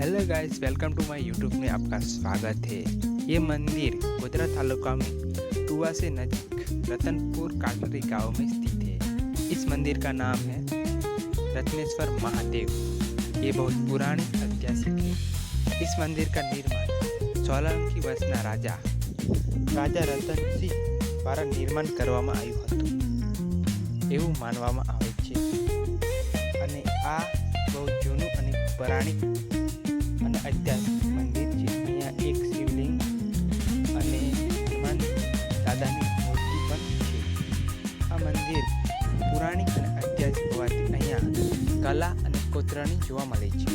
Hello guys, welcome to my YouTube में आपका स्वागत है। ये मंदिर गोधरा तालुका में टुआ से नजदीक रतनपुर काटरी गांव में स्थित है। इस मंदिर का नाम है रत्नेश्वर महादेव। ये बहुत पुरानी ऐतिहासिक है। इस मंदिर का निर्माण सोलंकी वंशना राजा रतनसिंह द्वारा निर्माण કરવામાં આવ્યું હતું એવું માનવામાં આવે છે। અને આ બહુ જૂનું અને પૌરાણિક અને ऐतिहासिक मंदिर है। अहींया एक शिवलिंग अने हनुमान दादानी मूर्ति पण छे। आ मंदिर पुराणिक अने ऐतिहासिक होवाथी अहींया कला अने कोतरणी जोवा मळे छे।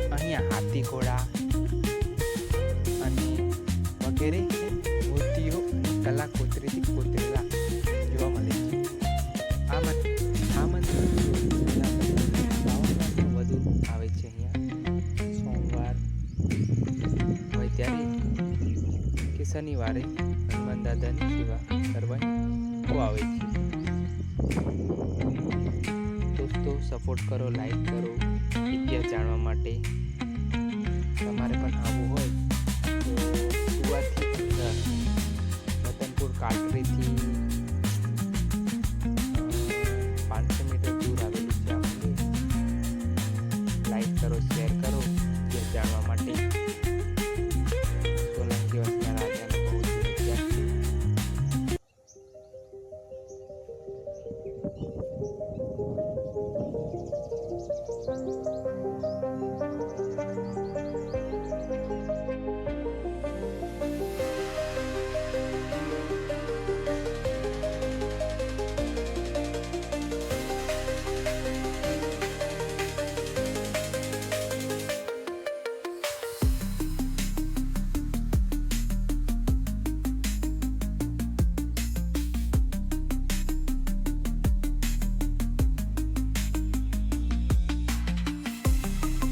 अहींया हाथी घोड़ा अने वगैरे मूर्तिओ अने कला कोतरीथी कोतरेला जोवा मळे छे। आ मंदिर વધુ આવે છે। सोमवार હોય ત્યારે કે શનિવારે હનુમાન દાદાની સેવા કરવા આવે છે। દોસ્તો સપોર્ટ કરો, લાઈક કરો। ઇતિહાસ જાણવા માટે તમારે પણ આવવું હોય તો સુવાથી અંદર રતનપુર કાટરીથી 500 મીટર દૂર આવેલું છે। આપણે લાઈક કરો, શેર કરો ઇતિહાસ જાણવા માટે। સોલંકી વંશના રાજાનો બહુ જ ઇતિહાસ છે।